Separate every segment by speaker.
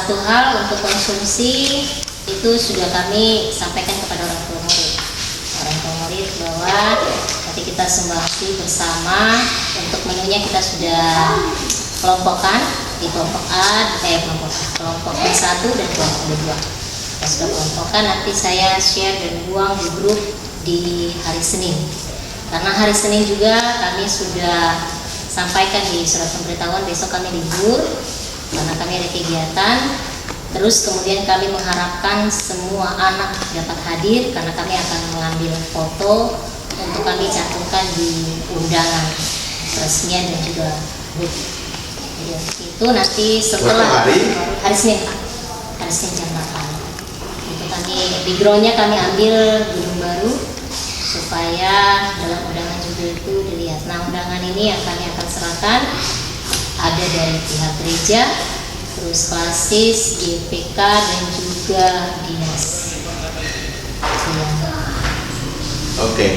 Speaker 1: satu hal untuk konsumsi itu sudah kami sampaikan kepada orang tua murid bahwa nanti kita sumbangsi bersama. Untuk menunya kita sudah kelompokkan di kelompok A, kelompok B1 dan kelompok B2. Kita sudah kelompokkan, nanti saya share dan buang di grup di hari Senin. Karena hari Senin juga kami sudah sampaikan di surat pemberitahuan besok kami libur karena kami ada kegiatan. Terus kemudian kami mengharapkan semua anak dapat hadir karena kami akan mengambil foto untuk kami cantumkan di undangan peresmian dan juga grup. Ya, itu nanti setelah hari Senin Pak, hari Senin jam 8. Itu kami backgroundnya kami ambil gedung baru supaya dalam undangan juga itu dilihat. Nah, undangan ini yang kami akan serahkan ada dari pihak gereja, terus klasis, GPK dan juga dinas.
Speaker 2: Oke.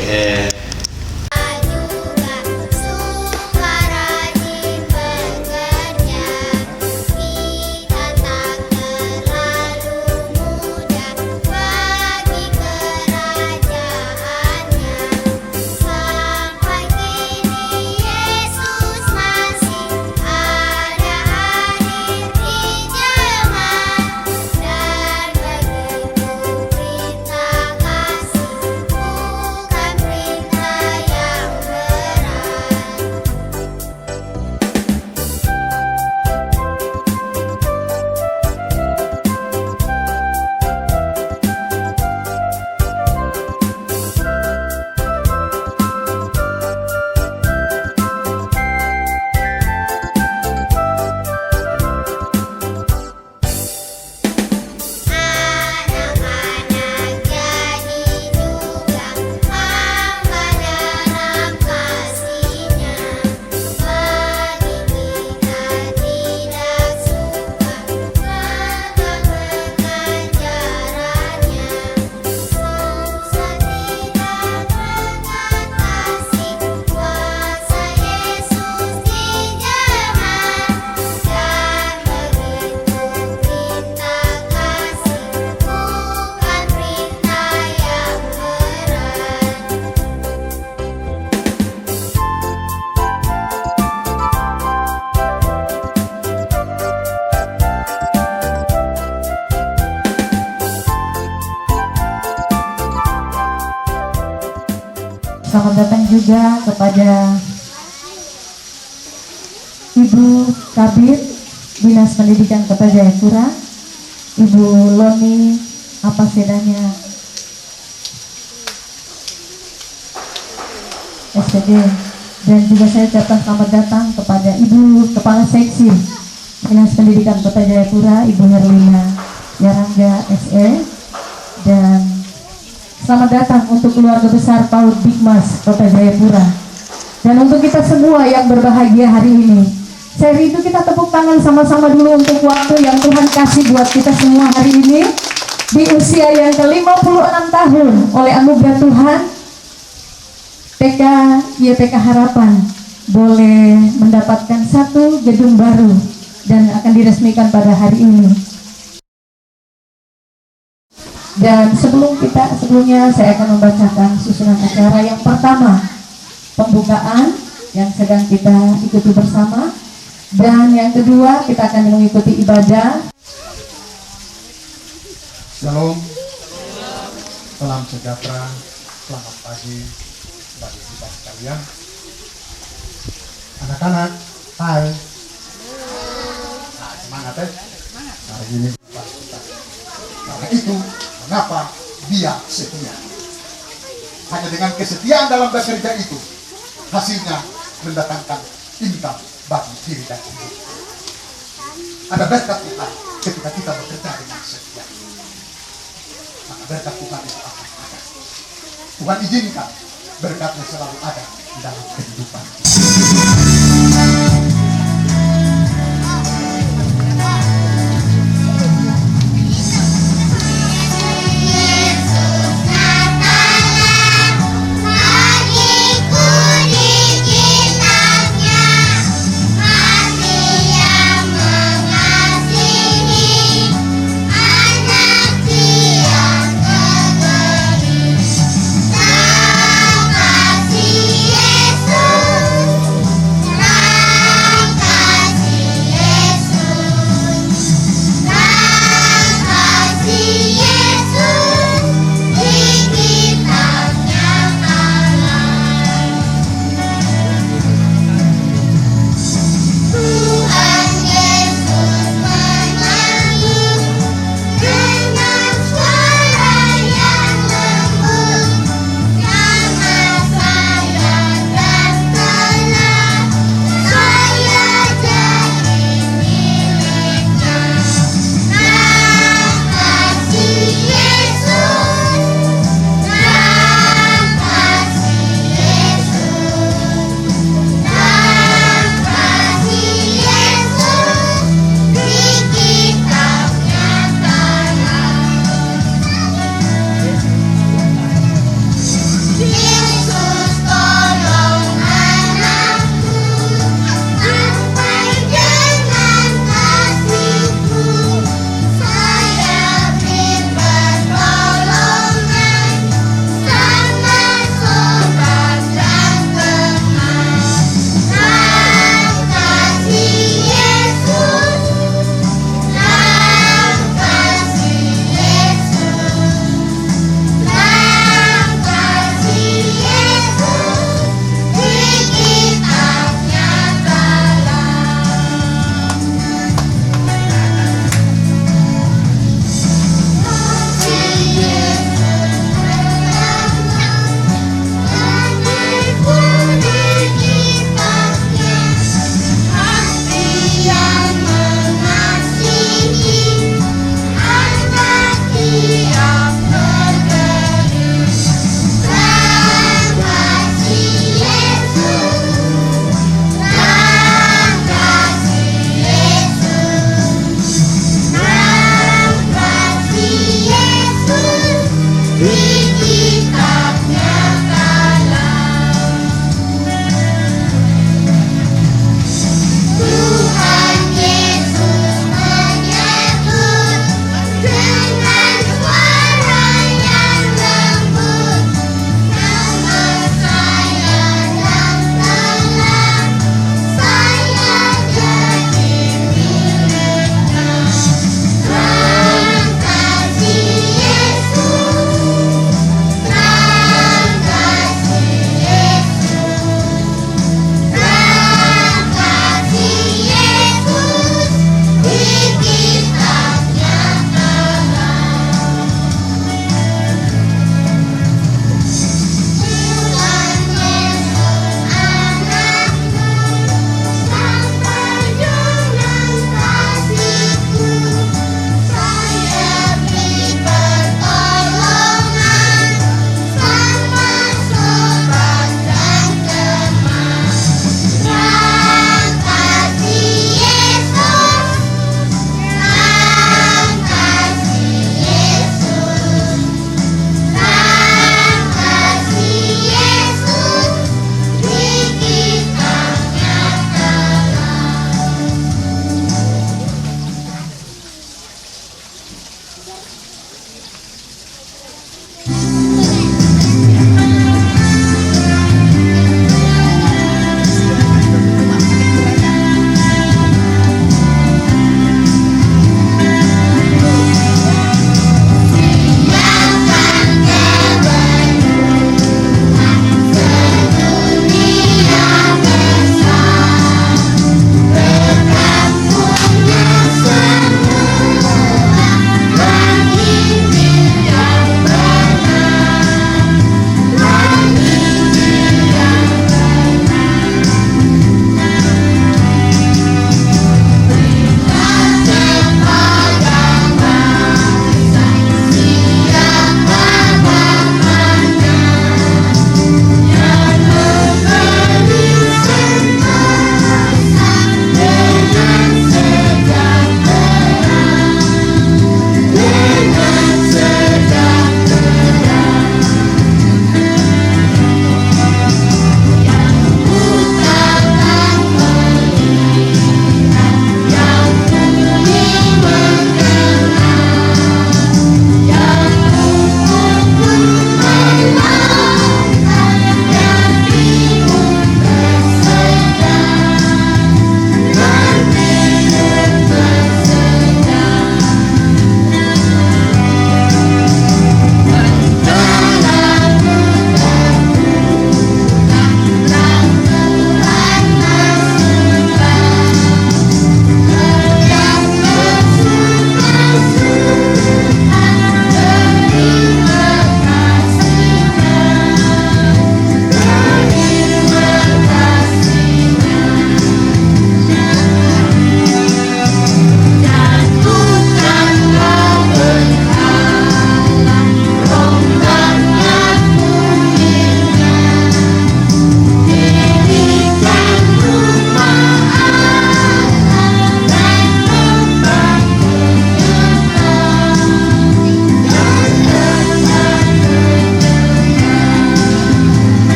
Speaker 3: Selamat datang juga kepada Ibu Kabid Dinas Pendidikan Kota Jayapura, Ibu Loni Apasedanya SPD, dan juga saya ucapkan selamat datang kepada Ibu Kepala Seksi Dinas Pendidikan Kota Jayapura, Ibu Herlina Yarangga SE, dan selamat datang untuk keluarga besar PAUD Bigmas Kota Jayapura. Dan untuk kita semua yang berbahagia hari ini, saya rindu kita tepuk tangan sama-sama dulu untuk waktu yang Tuhan kasih buat kita semua hari ini. Di usia yang ke-56 tahun, oleh anugerah Tuhan, TK YPK Harapan boleh mendapatkan satu gedung baru dan akan diresmikan pada hari ini. Dan sebelumnya saya akan membacakan susunan acara. Yang pertama, pembukaan yang sedang kita ikuti bersama, dan yang kedua kita akan mengikuti ibadah.
Speaker 4: Shalom, salam sejahtera, selamat pagi bagi kita sekalian. Anak-anak, hai. Nah, semangat ya. Hari ini karena itu mengapa dia setia. Hanya dengan kesetiaan dalam bekerja itu hasilnya mendatangkan income bagi diri dan hidup. Ada berkat Tuhan ketika kita bekerja dengan setia. Maka berkat Tuhan itu akan ada. Tuhan izinkan berkatnya selalu ada di dalam kehidupan.
Speaker 5: Hati yang mengasihi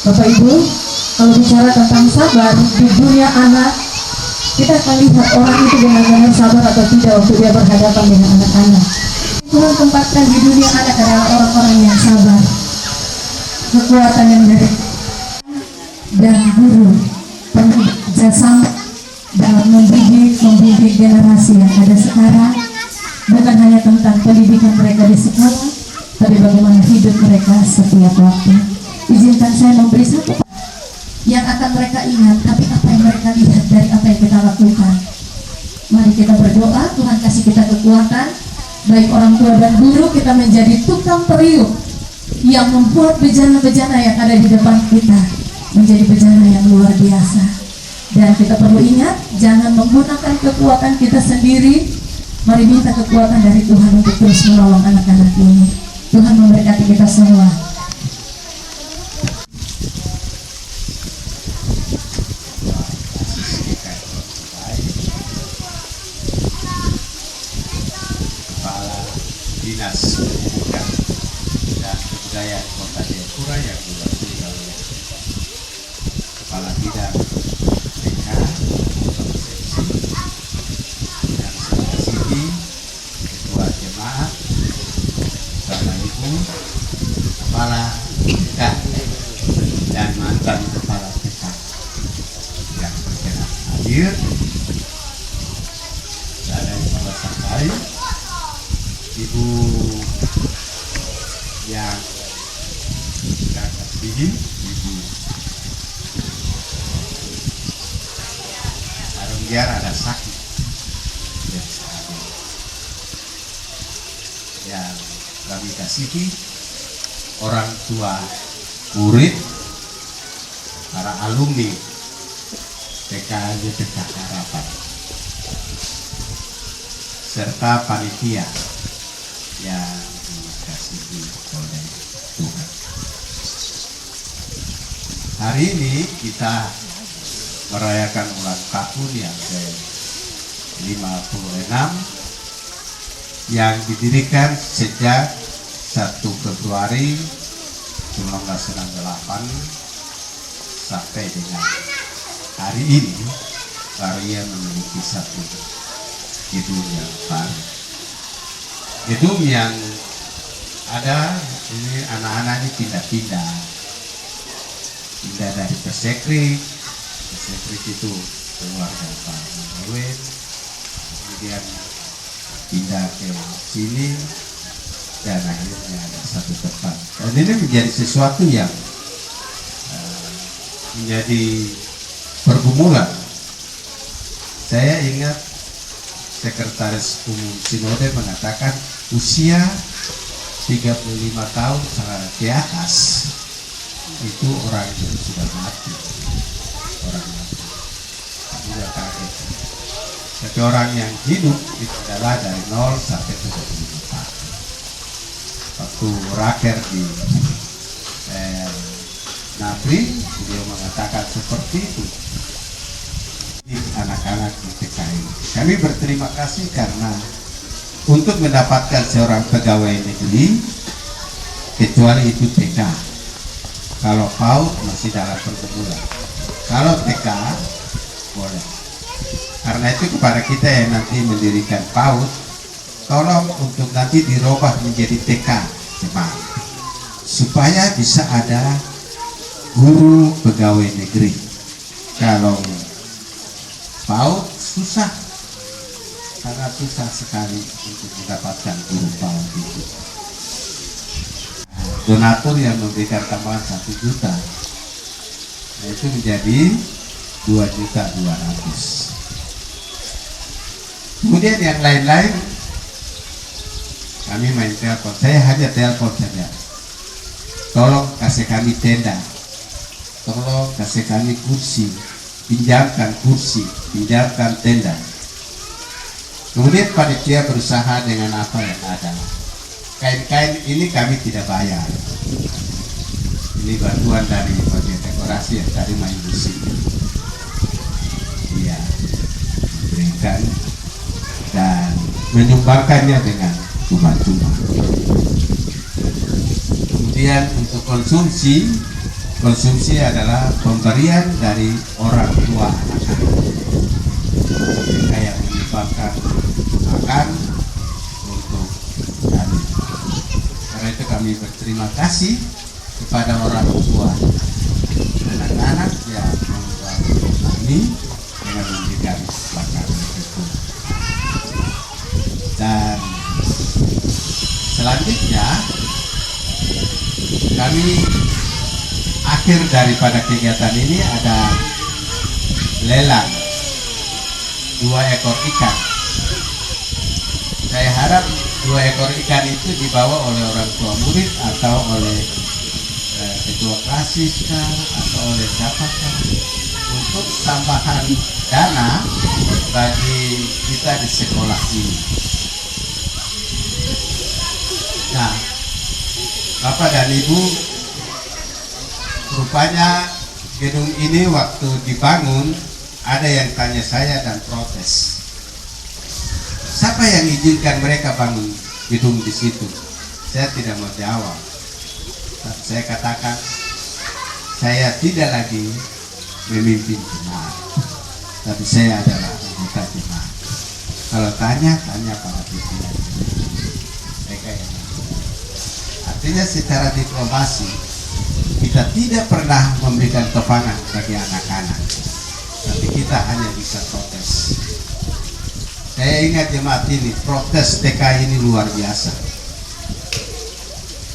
Speaker 3: Bapak Ibu, kalau bicara tentang sabar di dunia anak, kita akan lihat orang itu benar-benar sabar atau tidak waktu dia berhadapan dengan anak-anak. Tuhan tempatkan di dunia anak adalah orang-orang yang sabar, kekuatan yang dari dan guru penuh jasa dalam membimbing generasi yang ada sekarang, bukan hanya tentang pendidikan mereka di sekolah, tapi bagaimana hidup mereka setiap waktu. Izinkan saya memberi satu yang akan mereka ingat, tapi apa yang mereka lihat dari apa yang kita lakukan. Mari kita berdoa, Tuhan kasih kita kekuatan, baik orang tua dan guru, kita menjadi tukang periuk yang membuat bejana-bejana yang ada di depan kita menjadi bejana yang luar biasa. Dan kita perlu ingat, jangan menggunakan kekuatan kita sendiri. Mari minta kekuatan dari Tuhan untuk terus menolong anak-anak ini. Tuhan memberkati kita semua.
Speaker 2: Kepala Dinas Pendidikan dan Kebudayaan Kota Jayapura yang diwakili oleh Kepala Bidang TK yang saya sini, Ketua Jemaat, Bapak Ibu, Kepala TK dan mantan Kepala TK yang berkenan hadir. Saya Kepala Sampai, Ibu yang kakak bihin, Ibu Arunggiar ada sakit yang kami kasihi, orang tua murid, para alumni TKJ TK Harapan, serta panitia yang dikasihi oleh Tuhan. Hari ini kita merayakan ulang tahun yang ke-56 yang didirikan sejak 1 Februari 1998 sampai dengan hari ini. Baru ia memiliki satu gedung yang baru. Gedung yang ada ini, anak-anak ini pindah dari Persekrik itu keluarga Pak Mawin, kemudian pindah ke sini dan akhirnya ada satu tempat. Dan ini menjadi sesuatu yang menjadi pergumulan. Saya ingat Sekretaris Umum Sinode mengatakan usia 35 tahun ke atas itu orang yang sudah mati. Orang mati. Sudah kaget. Tapi orang yang hidup itu adalah dari 0 sampai 75 tahun. Waktu raker di Napri, beliau mengatakan seperti itu. Anak-anak di TKI. Kami berterima kasih karena untuk mendapatkan seorang pegawai negeri, kecuali itu TK. Kalau PAUD masih dalam pergumulan. Kalau TK boleh. Karena itu kepada kita yang nanti mendirikan PAUD, tolong untuk nanti dirubah menjadi TK jemaat, supaya bisa ada guru pegawai negeri. Kalau PAUD susah, sangat susah sekali untuk mendapatkan guru PAUD itu. Donatur yang memberikan tambahan 1 juta, nah itu menjadi 2.200.000. Kemudian yang lain-lain kami main telepon, saya hanya telepon saja, tolong kasih kami tenda, tolong kasih kami kursi, pinjamkan kursi, pinjamkan tenda. Kemudian panitia berusaha dengan apa yang ada. Kain-kain ini kami tidak bayar. Ini bantuan dari bagian dekorasi yang tadi main musik. Iya, berikan dan menyumbangkannya dengan cuma-cuma. Kemudian untuk konsumsi konsumsi adalah pemberian dari orang tua anak-anak. Mereka yang menyumbangkan makan untuk kami. Karena itu kami berterima kasih kepada orang tua anak-anak yang membantu kami dengan memberikan makan itu. Dan selanjutnya kami akhir daripada kegiatan ini ada lelang 2 ekor ikan. Saya harap 2 ekor ikan itu dibawa oleh orang tua murid atau oleh ketua klasis atau oleh siapakah untuk tambahan dana bagi kita di sekolah ini. Nah, Bapak dan Ibu, rupanya gedung ini waktu dibangun ada yang tanya saya dan protes. Siapa yang izinkan mereka bangun gedung di situ? Saya tidak mau jawab. Saya katakan, saya tidak lagi memimpin jemaat, tapi saya adalah anggota jemaat. Kalau tanya pada pimpinan. Mereka yang artinya secara diplomasi kita tidak pernah memberikan topangan bagi anak-anak, tapi kita hanya bisa protes. Saya ingat jemaat ini protes TK ini luar biasa.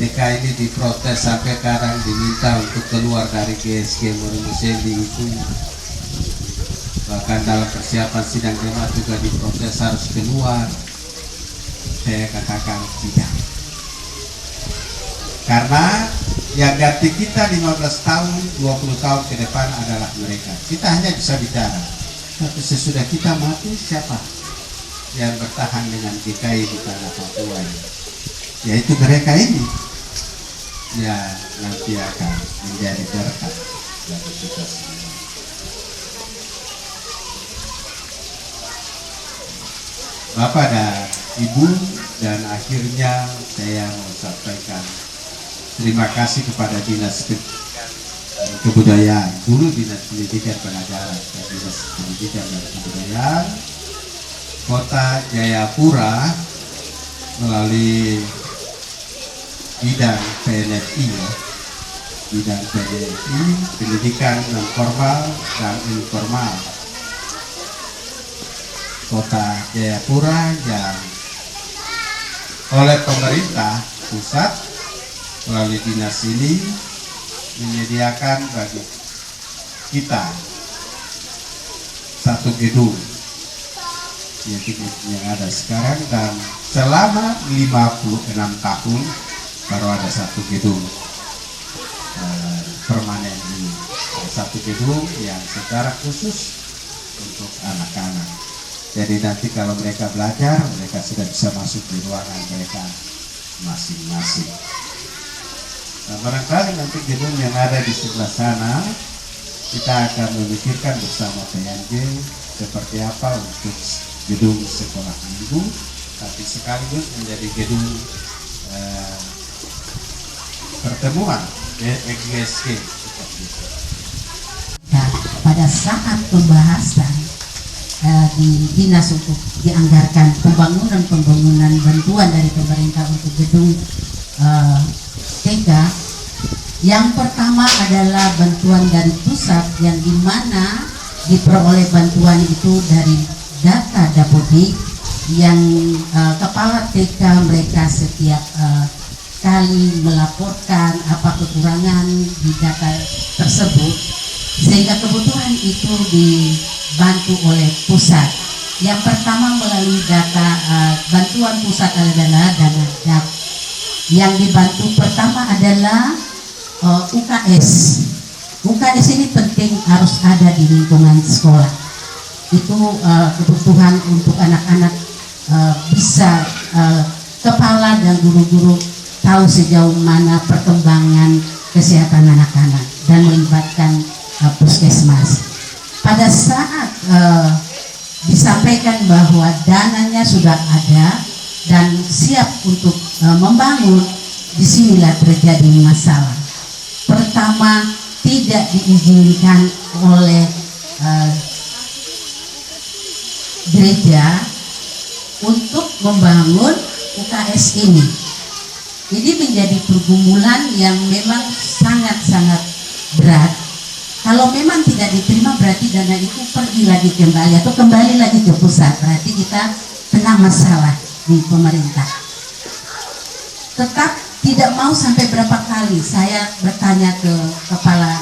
Speaker 2: TK ini diprotes sampai sekarang diminta untuk keluar dari GSG Musendi itu. Bahkan dalam persiapan sidang jemaat juga diprotes harus keluar. Saya katakan tidak. Karena yang ganti kita 15 tahun, 20 tahun ke depan adalah mereka. Kita hanya bisa bicara. Tapi sesudah kita mati, siapa yang bertahan dengan GKI di tanah Papua ini? Yaitu mereka ini. Ya, nanti akan menjadi berkat bagi kita semua. Bapak dan Ibu, dan akhirnya saya mau sampaikan terima kasih kepada Dinas Kebudayaan, dulu Dinas Pendidikan Pengajaran dan Dinas Pendidikan dan Kebudayaan Kota Jayapura melalui bidang PNFI, bidang PNFI, pendidikan non formal dan informal Kota Jayapura yang oleh pemerintah pusat melalui dinas ini menyediakan bagi kita satu gedung yang ada sekarang, dan selama 56 tahun baru ada satu gedung permanen ini, satu gedung yang secara khusus untuk anak-anak. Jadi nanti kalau mereka belajar, mereka sudah bisa masuk di ruangan mereka masing-masing. Nah, barangkali nanti gedung yang ada di sebelah sana kita akan memikirkan bersama PNJ seperti apa untuk gedung sekolah minggu, tapi sekaligus menjadi gedung pertemuan GSG seperti itu.
Speaker 5: Nah, pada saat pembahasan di dinas untuk dianggarkan pembangunan bantuan dari pemerintah untuk gedung TK, yang pertama adalah bantuan dari pusat, yang dimana diperoleh bantuan itu dari data Dapodik yang kepala TK mereka setiap kali melaporkan apa kekurangan di data tersebut, sehingga kebutuhan itu dibantu oleh pusat. Yang pertama melalui data bantuan pusat adalah dana DAP. Yang dibantu pertama adalah UKS. UKS ini penting, harus ada di lingkungan sekolah. Itu kebutuhan untuk anak-anak bisa kepala dan guru-guru tahu sejauh mana perkembangan kesehatan anak-anak dan melibatkan puskesmas. Pada saat disampaikan bahwa dananya sudah ada dan siap untuk membangun, disinilah terjadi masalah. Pertama, tidak diizinkan oleh gereja untuk membangun UKS ini. Ini menjadi pergumulan yang memang sangat-sangat berat. Kalau memang tidak diterima berarti dana itu pergi lagi kembali atau kembali lagi ke pusat. Berarti kita kena masalah di pemerintah. Tetap tidak mau sampai berapa kali saya bertanya ke kepala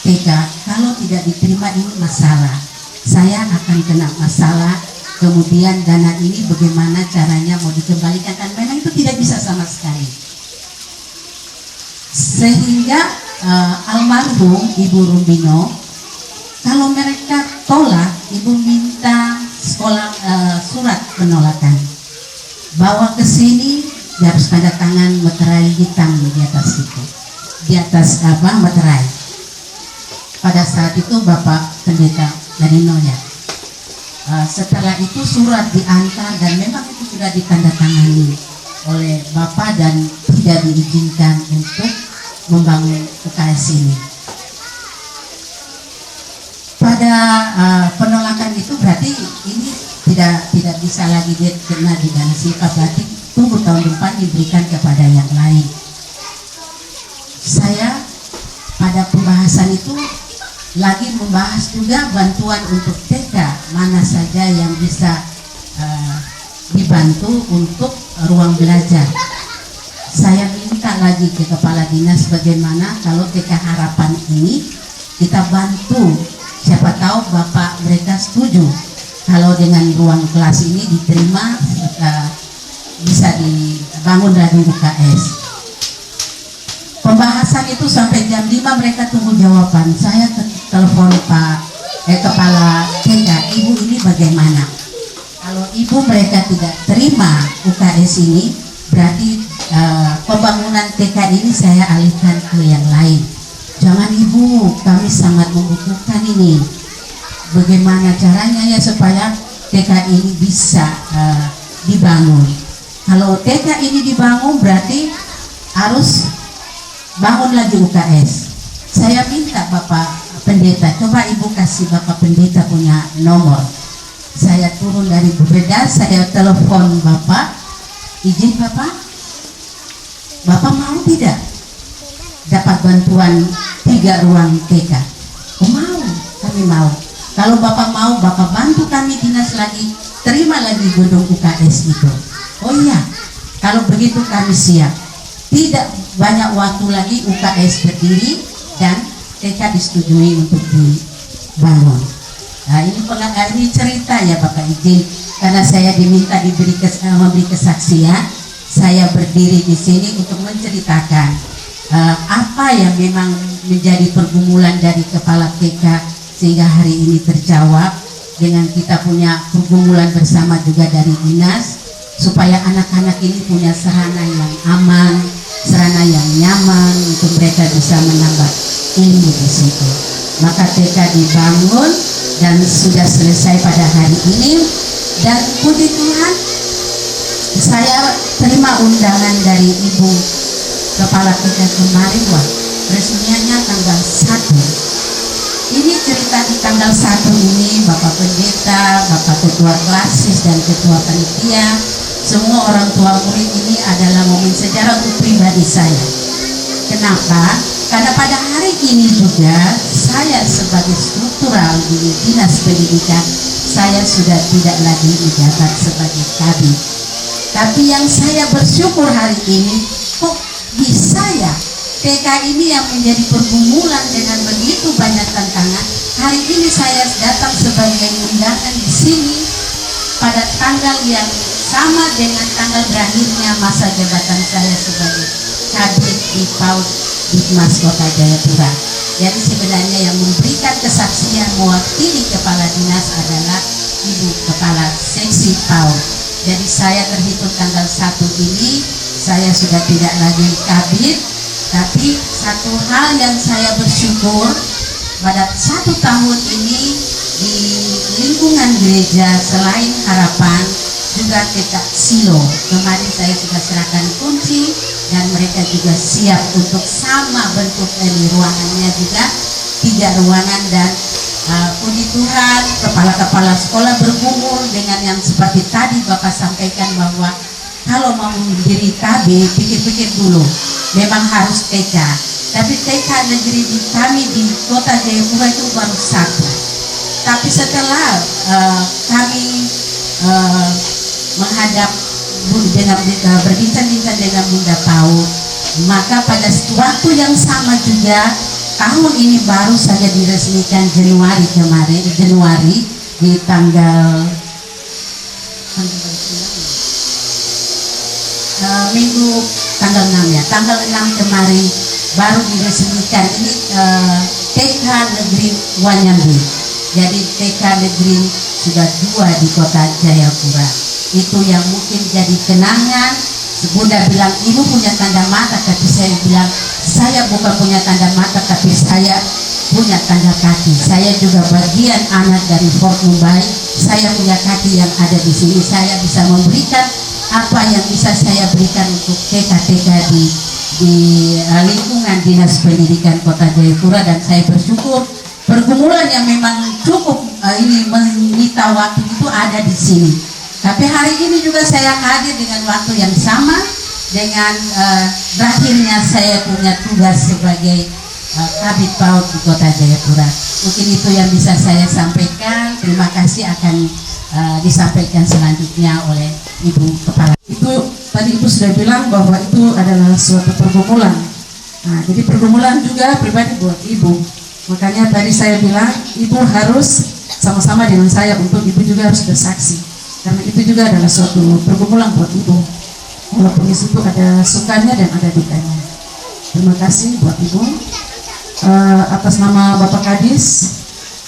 Speaker 5: TK, kalau tidak diterima ini masalah. Saya akan kena masalah. Kemudian dana ini bagaimana caranya mau dikembalikan, dan memang itu tidak bisa sama sekali. Sehingga almarhum Ibu Rumbino, kalau mereka tolak, Ibu minta sekolah surat penolakan, bawa ke sini, dia harus tanda tangan meterai hitam di atas itu, di atas meterai. Pada saat itu Bapak Pendeta Danino ya. Setelah itu surat diantar dan memang itu sudah ditandatangani oleh Bapak dan tidak diizinkan untuk membangun UKS ini. Pada penolakan itu berarti ini tidak bisa lagi kena di dana SIPA, berarti tunggu tahun depan diberikan kepada yang lain. Saya pada pembahasan itu lagi membahas juga bantuan untuk TK, mana saja yang bisa dibantu untuk ruang belajar. Saya minta lagi ke kepala dinas bagaimana kalau TK Harapan ini kita bantu, siapa tahu Bapak mereka setuju kalau dengan ruang kelas ini diterima bisa dibangun dari UKS. Pembahasan itu sampai jam 5 mereka tunggu jawaban. Saya telepon kepala TK, Ibu ini bagaimana? Kalau Ibu mereka tidak terima UKS ini, berarti pembangunan TK ini saya alihkan ke yang lain. Jangan Ibu, kami sangat membutuhkan ini. Bagaimana caranya ya supaya TK ini bisa dibangun? Kalau TK ini dibangun berarti harus bangun lagi UKS. Saya minta Bapak Pendeta, coba Ibu kasih Bapak Pendeta punya nomor. Saya turun dari berbeda, saya telepon Bapak, izin Bapak mau tidak dapat bantuan 3 ruang TK? Oh mau, kami mau. Kalau Bapak mau, Bapak bantu kami dinas lagi, terima lagi gedung UKS itu. Oh iya, kalau begitu kami siap. Tidak banyak waktu lagi UKS berdiri dan TK disetujui untuk dibangun. Nah ini cerita ya Bapak izin, karena saya diminta memberi kesaksian, saya berdiri di sini untuk menceritakan apa yang memang menjadi pergumulan dari kepala TK sehingga hari ini terjawab dengan kita punya pergumulan bersama juga dari dinas supaya anak-anak ini punya sarana yang aman, sarana yang nyaman untuk mereka bisa menambah ilmu di situ. Maka TK dibangun dan sudah selesai pada hari ini, dan puji Tuhan saya terima undangan dari Ibu Kepala TK kemarin, wah resminya tanggal 1. Ini cerita di tanggal 1 ini Bapak Pendeta, Bapak Ketua Klasis dan Ketua Panitia, semua orang tua murid ini adalah momen sejarah untuk pribadi saya. Kenapa? Karena pada hari ini juga saya sebagai struktural di Dinas Pendidikan, saya sudah tidak lagi menjabat sebagai kabid. Tapi yang saya bersyukur hari ini, kok bisa ya TK ini yang menjadi pergumulan dengan begitu banyak tantangan, hari ini saya datang sebagai undangan di sini pada tanggal yang sama dengan tanggal berakhirnya masa jabatan saya sebagai kabid di PAUD Dikmas Kota Jayapura. Jadi sebenarnya yang memberikan kesaksian mewakili kepala dinas adalah Ibu Kepala Seksi PAUD. Jadi saya terhitung tanggal 1 ini saya sudah tidak lagi kabid, tapi satu hal yang saya bersyukur pada 1 tahun ini di lingkungan gereja selain Harapan juga TK Silo. Kemarin saya sudah serahkan kunci dan mereka juga siap untuk sama bentuk ini ruangannya juga 3 ruangan, dan puji Tuhan kepala-kepala sekolah bergumul dengan yang seperti tadi Bapak sampaikan bahwa kalau mau mendiri KB pikir-pikir dulu, memang harus TK, tapi TK negeri di kami di kota Jayapura itu baru 1. Tapi setelah kami menghadap dengan berbincang-bincang dengan Bunda Pau, maka pada waktu yang sama juga tahun ini baru saja diresmikan Januari kemarin, Januari di tanggal minggu tanggal 6 ya, tanggal 6 kemarin baru diresmikan ini TK Negeri Wanyambi. Jadi TK Negeri sudah 2 di kota Jayapura. Itu yang mungkin jadi kenangan. Bunda bilang ibu punya tanda mata, tapi saya bilang saya bukan punya tanda mata, tapi saya punya tanda kaki. Saya juga bagian anak dari Fort Mumbai. Saya punya kaki yang ada di sini. Saya bisa memberikan apa yang bisa saya berikan untuk TK-TK di lingkungan Dinas Pendidikan Kota Jayapura, dan saya bersyukur pergumulan yang memang cukup ini menyita waktu itu ada di sini. Tapi hari ini juga saya hadir dengan waktu yang sama dengan berakhirnya saya punya tugas sebagai Kabid PAUD di Kota Jayapura. Mungkin itu yang bisa saya sampaikan. Terima kasih akan disampaikan selanjutnya oleh Ibu Kepala.
Speaker 6: Itu tadi Ibu sudah bilang bahwa itu adalah suatu pergumulan. Nah, jadi pergumulan juga pribadi buat Ibu. Makanya tadi saya bilang Ibu harus sama-sama dengan saya untuk Ibu juga harus bersaksi, karena itu juga adalah suatu pergumulan buat Ibu. Walaupun di situ ada sukanya dan ada dukanya. Terima kasih buat Ibu. Atas nama Bapak Kadis,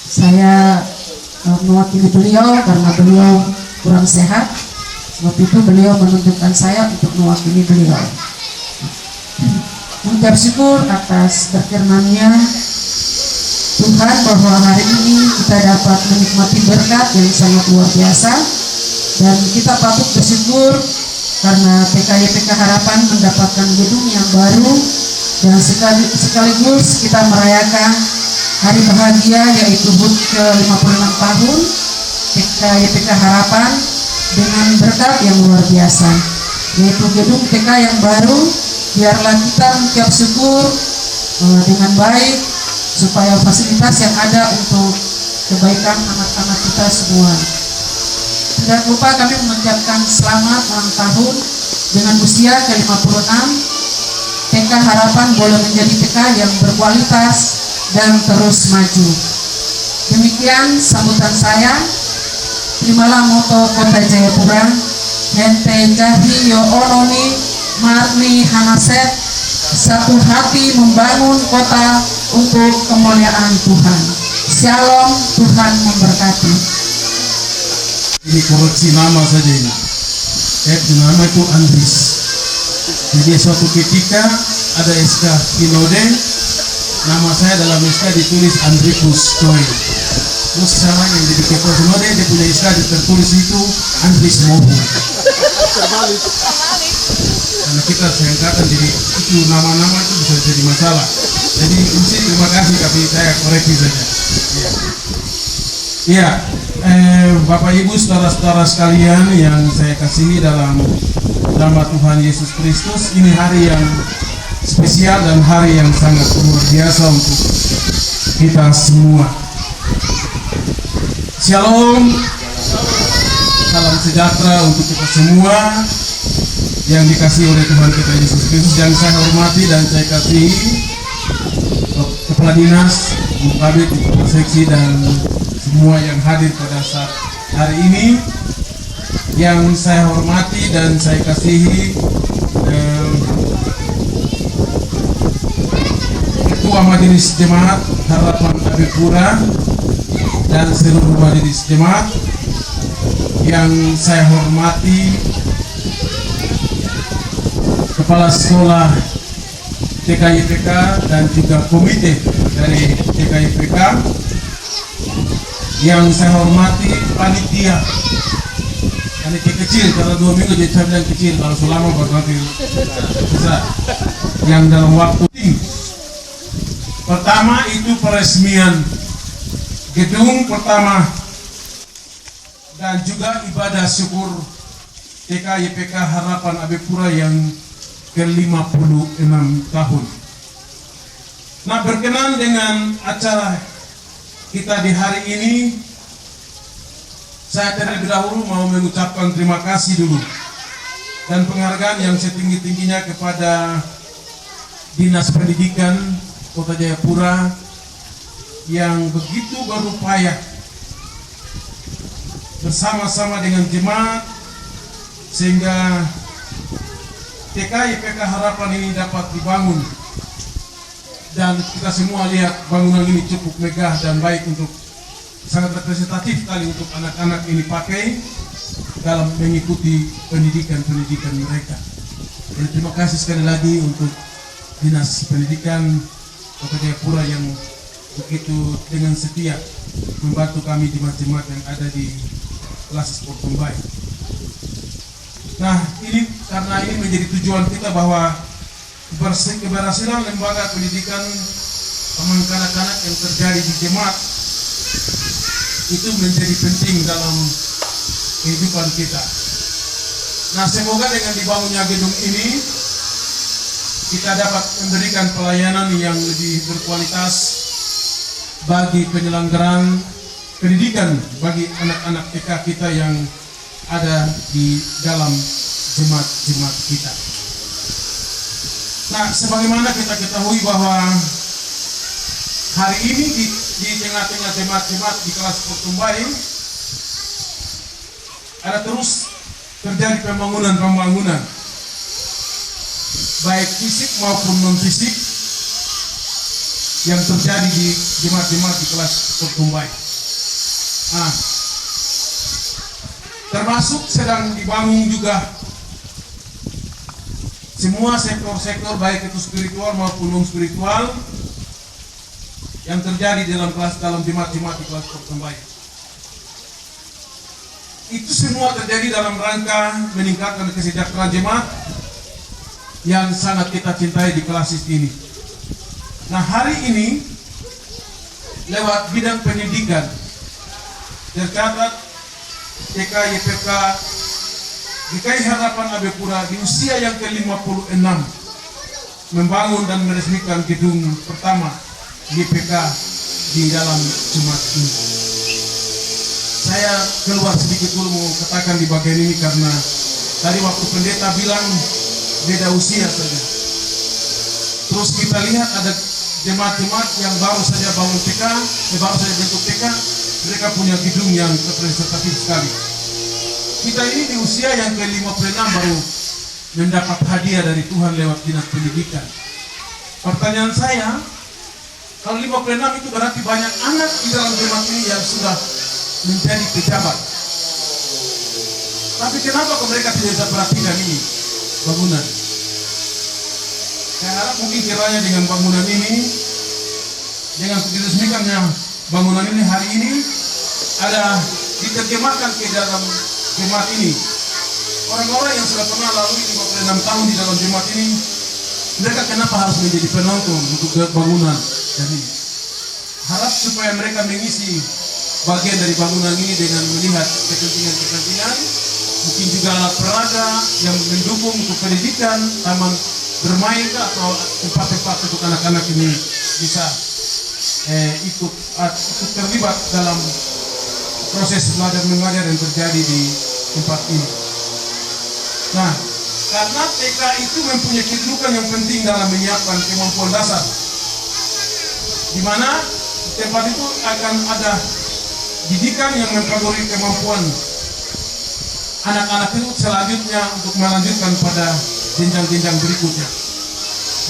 Speaker 6: saya mewakili beliau karena beliau kurang sehat. Sebab itu beliau menunjukkan saya untuk mewakili beliau. Mengucap syukur atas berkenan-Nya Tuhan bahwa hari ini kita dapat menikmati berkat yang sangat luar biasa, dan kita patut bersyukur karena PKYPK Harapan mendapatkan gedung yang baru, dan sekaligus kita merayakan hari bahagia yaitu HUT ke-56 tahun PKYPK Harapan dengan berkat yang luar biasa, yaitu gedung TK yang baru. Biarlah kita mengucap syukur dengan baik supaya fasilitas yang ada untuk kebaikan anak-anak kita semua. Tidak lupa kami mengucapkan selamat ulang tahun dengan usia ke-56. TK Harapan boleh menjadi TK yang berkualitas dan terus maju. Demikian sambutan saya. Terimalah moto Kota Jayapura, Hente Jahi Yo Ononi Marni Hanaset, satu hati membangun kota untuk kemuliaan Tuhan. Shalom, Tuhan memberkati.
Speaker 7: Ini koreksi nama saja ini. Nama itu Andris. Jadi suatu ketika ada SK Pinode, nama saya dalam SK ditulis Andripus Choi. Terus sama yang di Kepo Pinode dia punya SK tertulis itu Andris Mohu. Karena kita singkatan, jadi itu nama-nama itu bisa jadi masalah. Jadi mesti terima kasih, tapi saya koreksi saja. Iya, Bapak Ibu saudara-saudara sekalian yang saya kasihi dalam nama Tuhan Yesus Kristus, ini hari yang spesial dan hari yang sangat luar biasa untuk kita semua. Shalom, salam sejahtera untuk kita semua yang dikasihi oleh Tuhan kita Yesus Kristus. Yang saya hormati dan saya kasihi Kepala Dinas, Bu Kabid, Kepala Seksi, dan semua yang hadir pada saat hari ini. Yang saya hormati dan saya kasihi Ketua Majelis Jemaat Harapan Jayapura dan seluruh Majelis Jemaat. Yang saya hormati Kepala Sekolah TKYPK dan juga komite dari TKYPK. Yang saya hormati panitia Ini kecil, karena 2 minggu jadi saya bilang kecil, kalau selama berarti besar. Yang dalam waktu ini, pertama itu peresmian gedung pertama dan juga ibadah syukur TK YPK Harapan Abepura yang ke-56 tahun. Nah, berkenan dengan acara kita di hari ini, saya terlebih dahulu mau mengucapkan terima kasih dulu dan penghargaan yang setinggi-tingginya kepada Dinas Pendidikan Kota Jayapura yang begitu berupaya bersama-sama dengan jemaat sehingga TK YPK Harapan ini dapat dibangun. Dan kita semua lihat bangunan ini cukup megah dan baik, untuk sangat representatif sekali untuk anak-anak ini pakai dalam mengikuti pendidikan mereka. Dan terima kasih sekali lagi untuk Dinas Pendidikan Kota Jayapura yang begitu dengan setia membantu kami di jemaat yang ada di kelas Sport Tumbai. Nah, ini karena ini menjadi tujuan kita bahwa keberhasilan lembaga pendidikan taman kanak-kanak yang terjadi di jemaat itu menjadi penting dalam kehidupan kita. Nah, semoga dengan dibangunnya gedung ini kita dapat memberikan pelayanan yang lebih berkualitas bagi penyelenggaraan pendidikan bagi anak-anak TK kita yang ada di dalam jemaat-jemaat kita. Nah, sebagaimana kita ketahui bahwa hari ini di tengah-tengah jemaat-jemaat di kelas Tumbai ada terus terjadi pembangunan baik fisik maupun non fisik yang terjadi di jemaat-jemaat di kelas Tumbai. Nah, termasuk sedang dibangun juga semua sektor-sektor baik itu spiritual maupun non spiritual yang terjadi dalam jemaat-jemaat di kelas Tumbai. Itu semua terjadi dalam rangka meningkatkan kesejahteraan jemaat yang sangat kita cintai di kelas ini. Nah, hari ini lewat bidang pendidikan tercatat TK YPK DKI Harapan Abepura di usia yang ke-56 membangun dan meresmikan gedung pertama YPK di dalam jemaat ini. Saya keluar sedikit dulu mau katakan di bagian ini karena tadi waktu pendeta bilang beda usia saja. Terus kita lihat ada jemaat-jemaat yang baru saja bangun TK, baru saja bentuk TK, mereka punya gedung yang representatif sekali. Kita ini di usia yang ke-56 baru mendapat hadiah dari Tuhan lewat Dinas Pendidikan. Pertanyaan saya, kalau 56 itu berarti banyak anak di dalam jemaat ini yang sudah menjadi pejabat. Tapi kenapa mereka tidak bisa perhatikan ini bangunan? Saya harap mungkin kiranya dengan bangunan ini, dengan diresmikannya bangunan ini hari ini, ada diterjemahkan ke dalam jemaat ini. Orang-orang yang sudah pernah lalui 56 tahun di dalam jemaat ini, mereka kenapa harus menjadi penonton untuk bangunan ini? Harap supaya mereka mengisi bagian dari bangunan ini dengan melihat kepentingan-kepentingan, mungkin juga alat peraga yang mendukung untuk pendidikan, taman bermain atau tempat-tempat untuk anak-anak ini bisa ikut terlibat dalam proses belajar mengajar yang terjadi di tempat ini. Nah, karena TK itu mempunyai kedudukan yang penting dalam menyiapkan kemampuan dasar, di mana tempat itu akan ada didikan yang mempengaruhi kemampuan anak-anak itu selanjutnya untuk melanjutkan pada jenjang-jenjang berikutnya.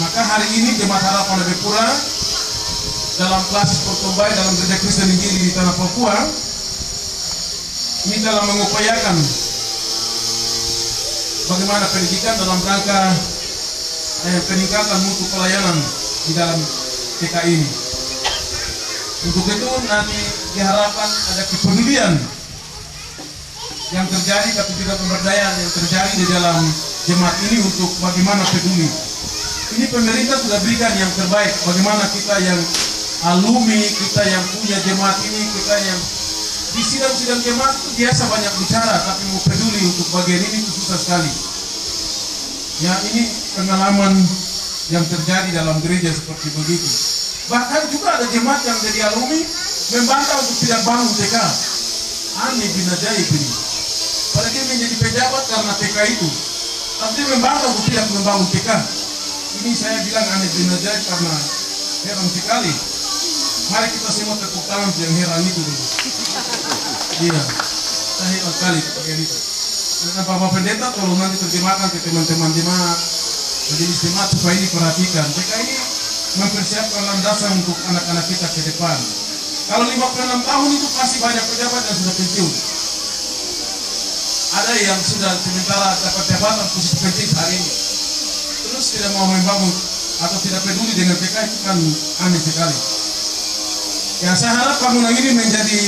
Speaker 7: Maka hari ini Jemaat Harapan Abepura dalam kelas Sport Tumbai dalam Gereja Kristen Injili di Tanah Papua ini telah mengupayakan bagaimana pendidikan dalam rangka peningkatan mutu pelayanan di dalam TK ini. Untuk itu nanti diharapkan ada kepedulian yang terjadi, tapi juga pemberdayaan yang terjadi di dalam jemaat ini untuk bagaimana peduli. Ini pemerintah sudah berikan yang terbaik. Bagaimana kita yang alumni, kita yang punya jemaat ini, kita yang di sidang-sidang jemaat itu biasa banyak bicara, tapi mau peduli untuk bagian ini itu susah sekali. Ya, ini pengalaman yang terjadi dalam gereja seperti begitu. Bahkan juga ada jemaat yang jadi alumni membantah untuk tidak bangun TK. Aneh bin ajaib ini. Padahal dia menjadi pejabat karena TK itu, tapi dia membantah untuk tidak membangun TK. Ini saya bilang aneh bin ajaib karena heran sekali. Mari kita semua tepuk tangan yang heran itu dulu. Iya, saya heran sekali bagian itu. Dan Bapak Pendeta tolong nanti terjemahkan ke teman-teman jemaat, majelis jemaat supaya ini perhatikan. TK ini mempersiapkan landasan untuk anak-anak kita ke depan. Kalau 56 tahun itu pasti banyak pejabat yang sudah pensiun. Ada yang sudah sementara dapat jabatan posisi penting hari ini, terus tidak mau membangun atau tidak peduli dengan TK, itu kan aneh sekali. Ya, saya harap bangunan ini menjadi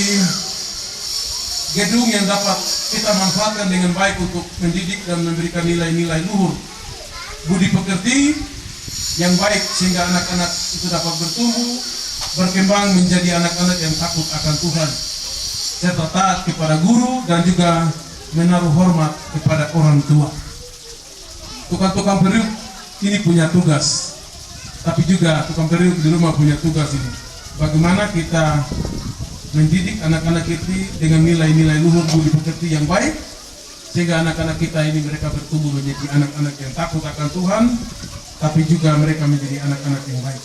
Speaker 7: gedung yang dapat kita manfaatkan dengan baik untuk mendidik dan memberikan nilai-nilai luhur budi pekerti yang baik, sehingga anak-anak itu dapat bertumbuh, berkembang menjadi anak-anak yang takut akan Tuhan, serta taat kepada guru dan juga menaruh hormat kepada orang tua. Tukang-tukang periuk ini punya tugas, tapi juga tukang periuk di rumah punya tugas ini. Bagaimana kita mendidik anak-anak kita dengan nilai-nilai luhur budi pekerti yang baik, sehingga anak-anak kita ini mereka bertumbuh menjadi anak-anak yang takut akan Tuhan, tapi juga mereka menjadi anak-anak yang baik.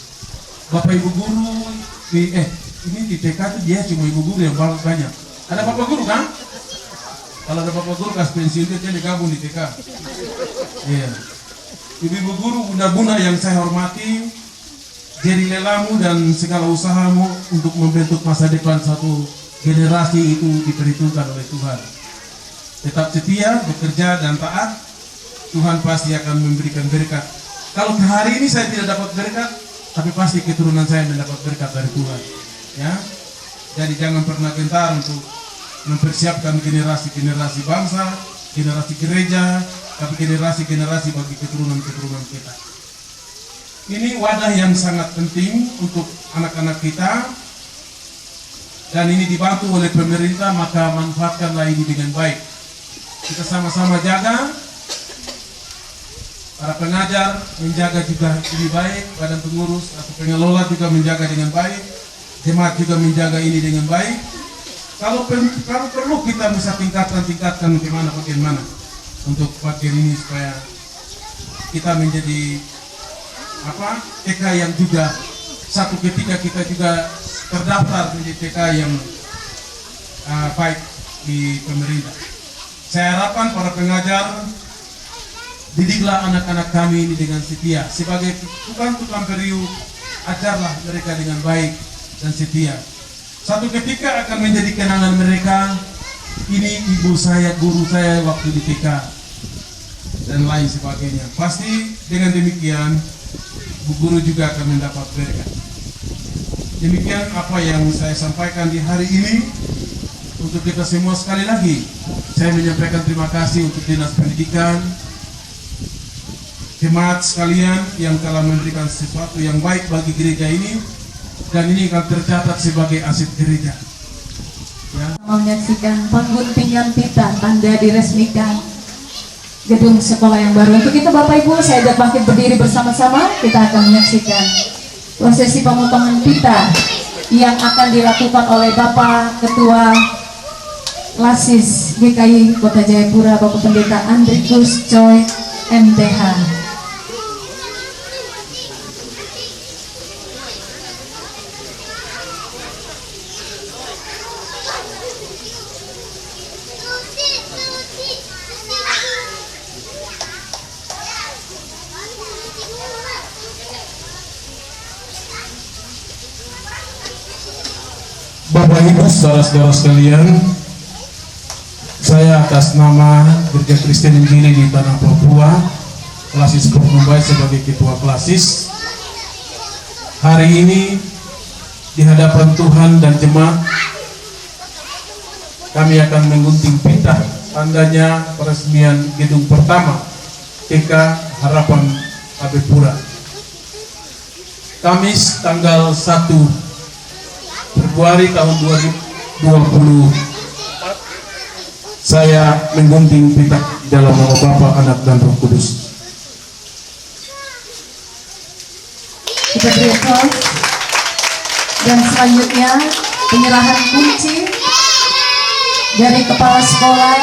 Speaker 7: Bapak Ibu guru ini di TK itu dia cuma ibu guru yang banyak. Ada bapak guru kan? Kalau ada bapak guru kas pensiun dia digabung di TK. Iya. Ibu-ibu guru, bunda-bunda yang saya hormati, jadi lelamu dan segala usahamu untuk membentuk masa depan satu generasi itu diperhitungkan oleh Tuhan. Tetap setia, bekerja dan taat, Tuhan pasti akan memberikan berkat. Kalau hari ini saya tidak dapat berkat, tapi pasti keturunan saya mendapat berkat dari Tuhan. Ya, jadi jangan pernah gentar untuk mempersiapkan generasi-generasi bangsa, generasi gereja, tapi generasi-generasi bagi keturunan-keturunan kita. Ini wadah yang sangat penting untuk anak-anak kita, dan ini dibantu oleh pemerintah, maka manfaatkanlah ini dengan baik. Kita sama-sama jaga. Para pengajar menjaga juga lebih baik, badan pengurus atau pengelola juga menjaga dengan baik, jemaat juga menjaga ini dengan baik. Kalau perlu kita bisa tingkatkan bagaimana untuk bagian ini supaya kita menjadi TK yang juga satu ketika kita juga terdaftar menjadi TK yang baik di pemerintah. Saya harapkan para pengajar, didiklah anak-anak kami ini dengan setia. Sebagai tukang-tukang periuk, ajarlah mereka dengan baik dan setia. Satu ketika akan menjadi kenangan mereka, ini ibu saya, guru saya waktu di TK, dan lain sebagainya. Pasti dengan demikian, bu guru juga akan mendapat berkat. Demikian apa yang saya sampaikan di hari ini. Untuk kita semua, sekali lagi saya menyampaikan terima kasih untuk Dinas Pendidikan, jemaat sekalian yang telah memberikan sesuatu yang baik bagi gereja ini, dan ini akan tercatat sebagai aset gereja. Ya.
Speaker 3: Menyaksikan pengguntingan pita tanda diresmikan gedung sekolah yang baru. Untuk itu Bapak Ibu, saya ajak bangkit berdiri bersama-sama. Kita akan menyaksikan prosesi pemotongan pita yang akan dilakukan oleh Bapak Ketua Lasis GKI Kota Jayapura, Bapak Pendeta Andrikus Choi MTH.
Speaker 7: Bapak Ibu, saudara-saudara sekalian, saya atas nama Gereja Kristen Injili di Tanah Papua, Klasis Prof. Mumbai sebagai Ketua Klasis, hari ini di hadapan Tuhan dan jemaat, kami akan menggunting pita tandanya peresmian gedung pertama TK Harapan Abepura. Kamis tanggal 1 Februari tahun 2020, saya menggunting pita di dalam nama Bapa, Anak, dan Roh Kudus.
Speaker 3: Kita beri applause. Dan selanjutnya penyerahan kunci dari kepala sekolah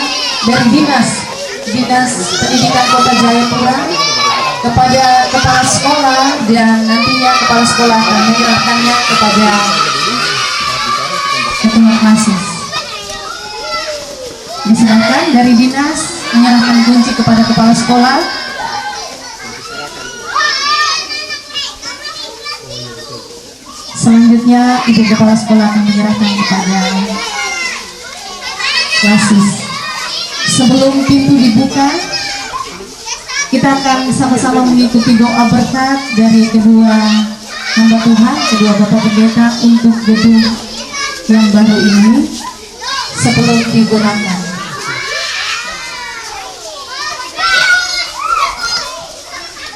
Speaker 3: dari Dinas Pendidikan Kota Jayapura kepada kepala sekolah, dan nantinya kepala sekolah akan menyerahkannya kepada ketua klasis. Diserahkan dari dinas menyerahkan kunci kepada kepala sekolah. Selanjutnya ibu kepala sekolah akan menyerahkan kepada klasis. Sebelum pintu dibuka, kita akan sama-sama mengikuti doa berkat dari kedua hamba Tuhan, kedua Bapak Pendeta untuk gedung yang baru ini sebelum digunakan.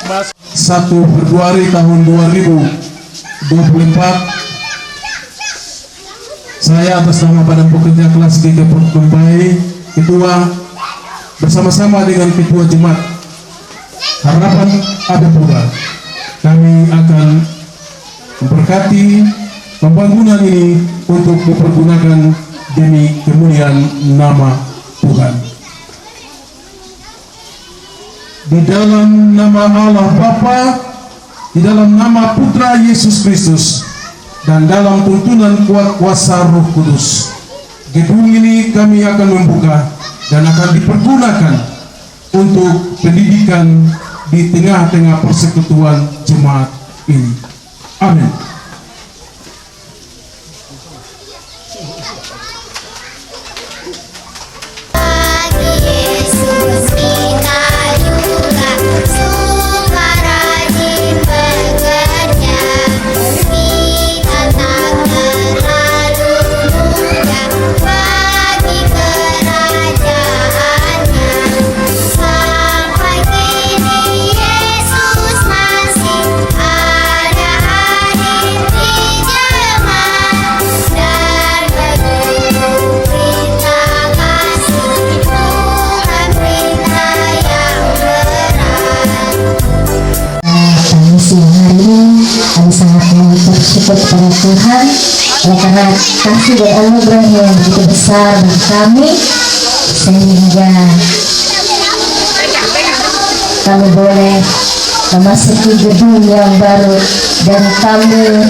Speaker 7: Mas 1 Februari tahun 2024, saya atas nama Badan Pekerja Kelas 3 Pertumbai Ketua bersama-sama dengan Ketua Jemaat Harapan Abepura, kami akan memberkati pembangunan ini untuk dipergunakan demi kemuliaan nama Tuhan. Di dalam nama Allah Bapa, di dalam nama Putra Yesus Kristus, dan dalam tuntunan kuat kuasa Roh Kudus, gedung ini kami akan membuka dan akan dipergunakan untuk pendidikan di tengah-tengah persekutuan jemaat ini. Amin.
Speaker 8: Bersyukur kepada Tuhan oleh karena kasih dan anugerah yang begitu besar bagi kami, sehingga kami boleh memasuki gedung yang baru dan kami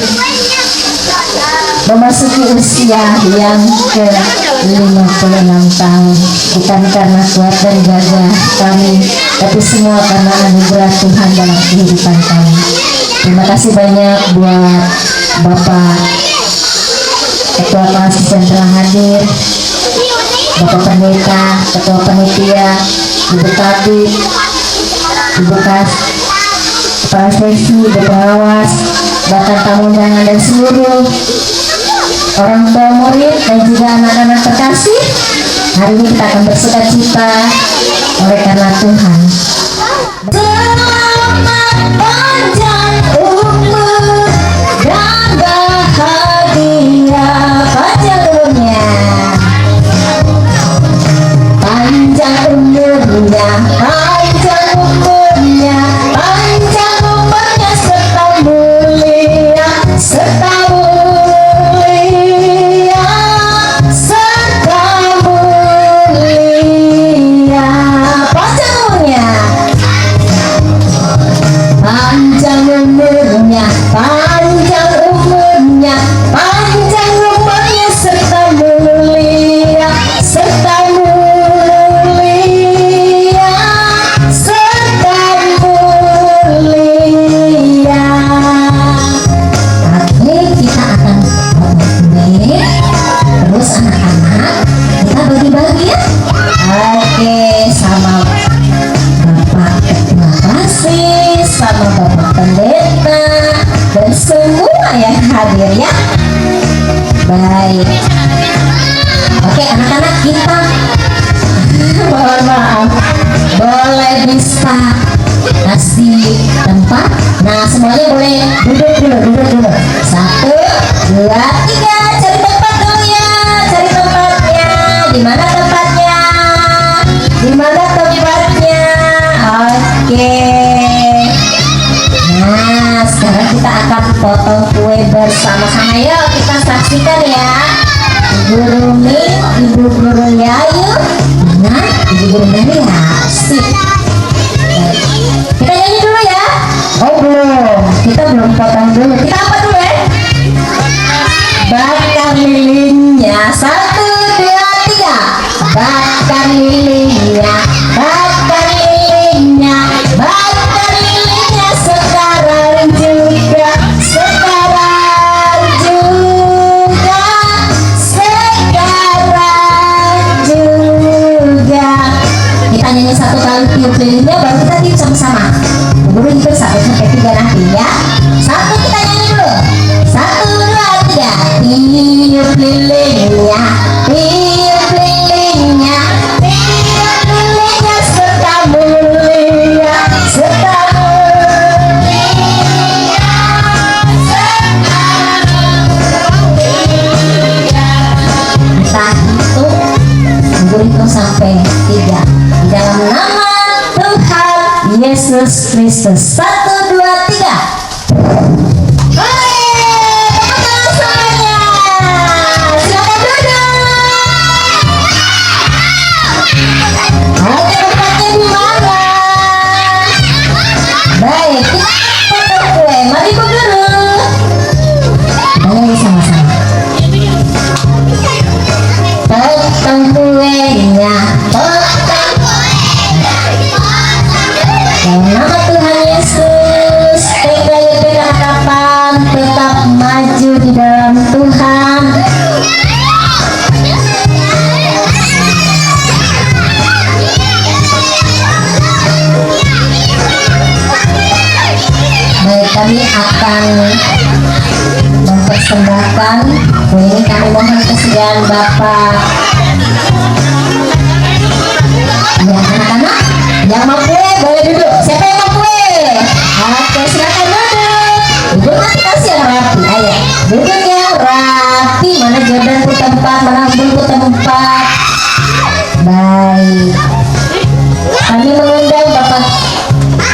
Speaker 8: memasuki usia yang ke-56 tahun, bukan karena kuat dan gagah kami, tapi semua karena anugerah Tuhan dalam kehidupan kami. Terima kasih banyak buat Bapak Ketua Klasis yang telah hadir, Bapak Pendeta, Ketua Panitia, Ibu Tabib, Ibu Kas, Kepala Seksi, Ibu Pengawas, bahkan tamu undangan dan seluruh orang tua murid dan juga anak-anak terkasih. Hari ini kita akan bersukacita oleh karena Tuhan. Selamat panjang umur dan bahagia, panjang umurnya, panjang umurnya, panjang umurnya, panjang umurnya serta mulia, serta mulia, serta mulia, panjang umurnya, panjang umurnya, panjang umurnya, panjang umurnya serta mulia, serta mulia, serta mulia. Oke, kita akan mulai. Terus anak-anak kita bagi-bagi ya. Oke, sama Bapak Ketua Klasis, sama Bapak Pendeta, dan semua yang hadir ya. Baik. Oke, anak-anak kita Mohon maaf. Boleh bisa kasih tempat. Nah, semuanya boleh duduk dulu. 1, 2, 3. Cari tempat dulu ya. Cari tempatnya. Di mana tempatnya? Oke. Nah, sekarang kita akan potong kue bersama-sama. Yuk kita saksikan ya. Ibu Rumi, Ibu Guru Yayu, nah Ibu Guru Maria. Sip. Kita nyanyi dulu ya. Oh belum, kita belum potong dulu. Kita apa dulu ya? Bakar lilinnya. 1, 2, 3. Bakar lilinnya. Bakar lilinnya. Bakar lilinnya sekarang juga. Sekarang juga. Kita nyanyi 1 kali tiup lilinnya, baru kita tiup sama-sama. Guru hitung 1 sampai 3 nanti ya. 1 kita nyanyi dulu. 1, 2, 3. Tiup lilinnya, tiup lilinnya, tiup lilinnya serta mulia, serta mulia, serta mulia. Kita hitung, guru hitung sampai 3. Di dalam nama Tuhan Yesus Kristus. 1, 2, 3. Baik, kita potong kue. Mari Bu Guru. Ayo sama-sama. Potong kuenya, potong kuenya. Dalam nama Tuhan Yesus, PKYP Harapan tetap maju di dalam Tuhan. Baik, kami akan mempersembahkan kue ini. Kami mohon kesediaan Bapak. Ya anak-anak, yang mau kue boleh duduk. Siapa yang mau kue? Oke, silakan duduk. Duduk nanti kasih yang rapi. Ayo, duduk yang rapi. Mana Jordan ku tempat, mana Bun ku tempat. Baik. Kami mengundang Bapak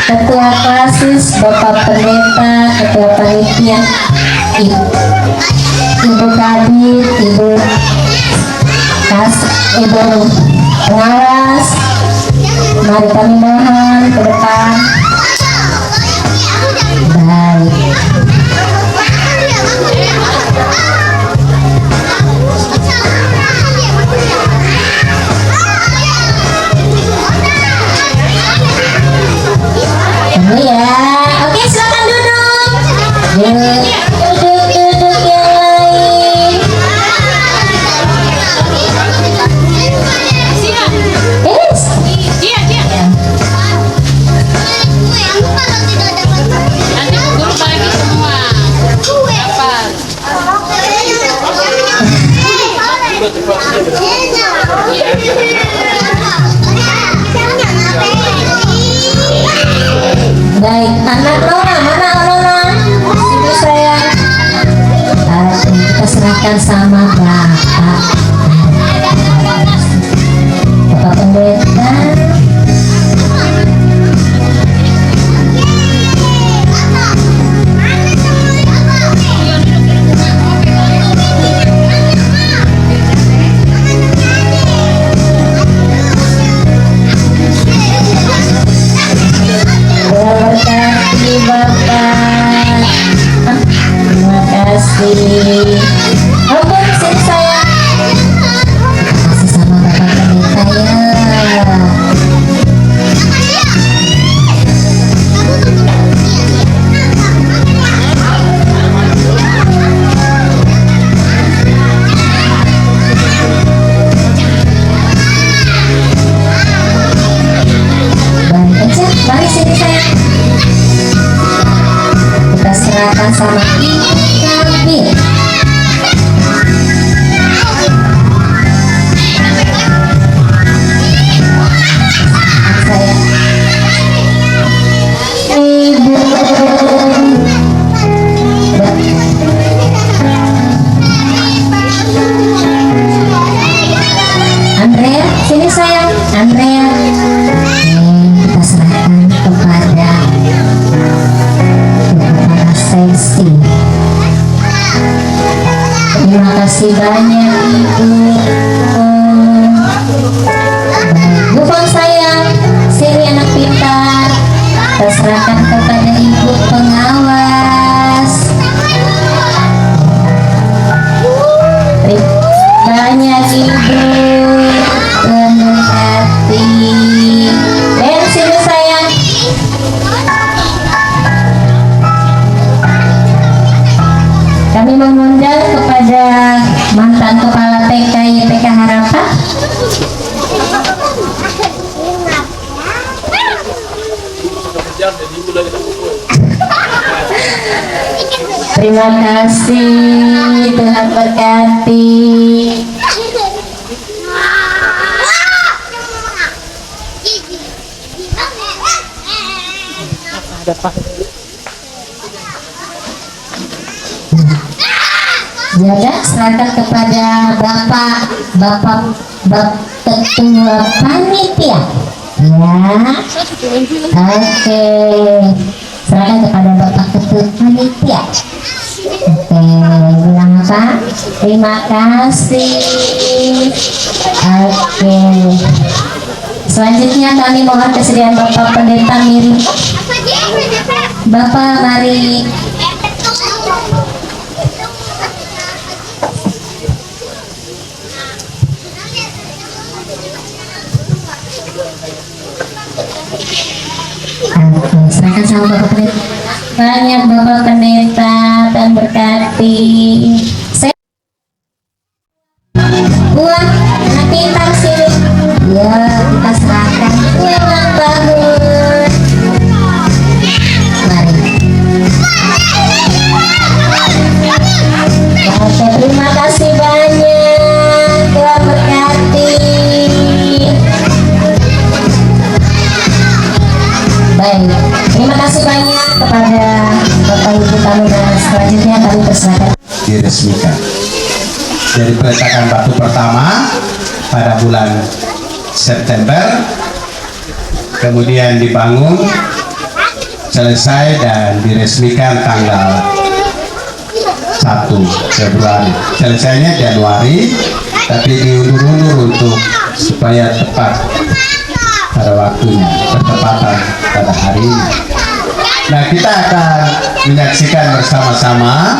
Speaker 8: Ketua Klasis, Bapak Pendeta, Ketua Panitia, Ibu Kadit, Ibu Pengawas. Mari kami mohon ke depan. Baik. Ini ya. Oke, silakan duduk. Duduk yang lain. Baik, anak Nona, mana Nona? Sini saya. Kita serahkan sama Bapak. Bapak Pendeta. Berkati Bapak. Terima kasih. Ampun, sini saya. Kasih sama Bapak Pendeta ya. Mari sini saya. Kita serahkan sama Ibu Kabit. banyak ibu. Bu Fon sayang, sini anak pintar, terserahkan kepada ibu pengawas. Banyak ibu penuh hati. Ben sini sayang. Kami mengundang kepada mantan kepala TK YPK Harapan. Terima kasih, Tuhan berkati. Ya, serahkan kepada Bapak Ketua Panitia. Ya, oke. Serahkan kepada Bapak Ketua Panitia. Oke, bilang apa? Terima kasih. Oke. Selanjutnya kami mohon kesediaan Bapak Pendeta Miri. Bapak mari. Serahkan sama Bapak Pendeta. Banyak Bapak Pendeta dan berkati. Buat anak pintar sini. Ya, kita serahkan kue ulang tahun. Mari. Oke, terima kasih banyak. Tuhan berkati. Baik, terima kasih banyak kepada Bapak Ibu kami, dan selanjutnya kami persilakan
Speaker 2: diresmikan. Dari peletakan batu pertama pada bulan September, kemudian dibangun, selesai dan diresmikan tanggal 1 Februari. Selesainya Januari, tapi diundur-undur untuk supaya tepat pada waktunya, bertepatan pada hari ini. Nah, kita akan menyaksikan bersama-sama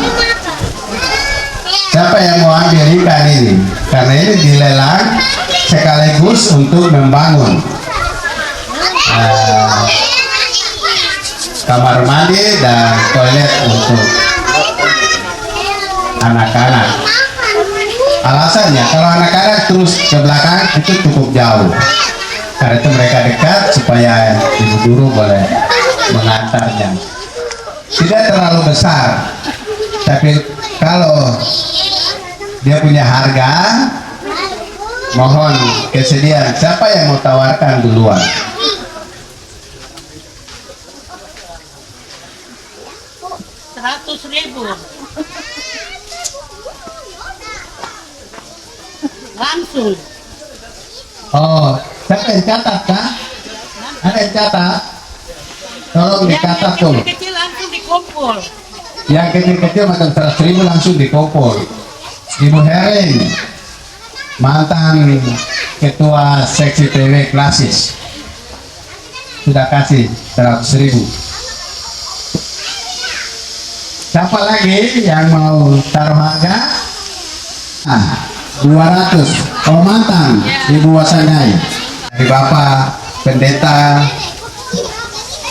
Speaker 2: siapa yang mau ambil ikan ini, karena ini dilelang sekaligus untuk membangun kamar mandi dan toilet untuk anak-anak. Alasannya kalau anak-anak terus ke belakang itu cukup jauh, karena itu mereka dekat supaya ibu guru boleh mengantarnya. Tidak terlalu besar, tapi kalau dia punya harga, mohon kesediaan. Siapa yang mau tawarkan duluan?
Speaker 5: Rp100.000 langsung.
Speaker 2: Oh, siapa yang catat kah? Ada yang catat? Tolong dicatat dulu.
Speaker 5: Kecil langsung dikumpul.
Speaker 2: Yang kecil-kecil macam 100.000 langsung dikumpul. Ibu Hering, mantan ketua seksi PW klasis, sudah kasih 100.000. Siapa lagi yang mau taruh harga? 200. Kalau mantan Ibu Wasanyai, dari Bapak Pendeta.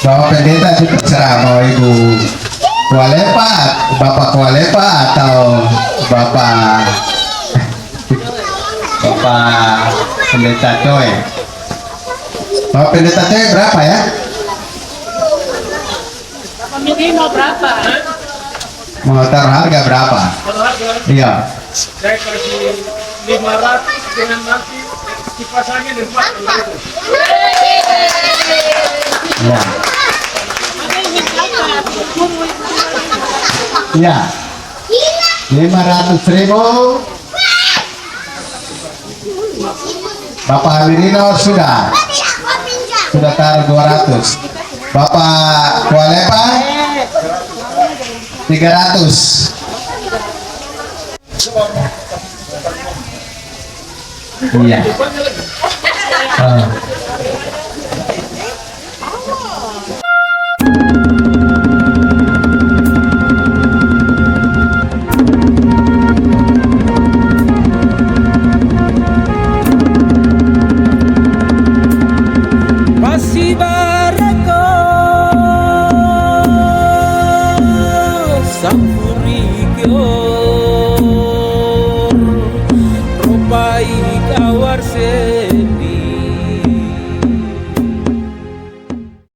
Speaker 2: Bapak Pendeta itu terserah mau Ibu Kualepa, Bapak Kualepa atau Bapak Pendeta Coy. Bapak Pendeta Coy berapa ya?
Speaker 5: Bapak Mirino berapa?
Speaker 2: Mau taruh harga berapa? Iya.
Speaker 7: Saya kasih 500 dengan nanti kipas angin 400.
Speaker 2: Iya. Iya. 500.000. Bapak Wirino sudah taruh 200. Bapak Kualepa 300.
Speaker 9: Iya.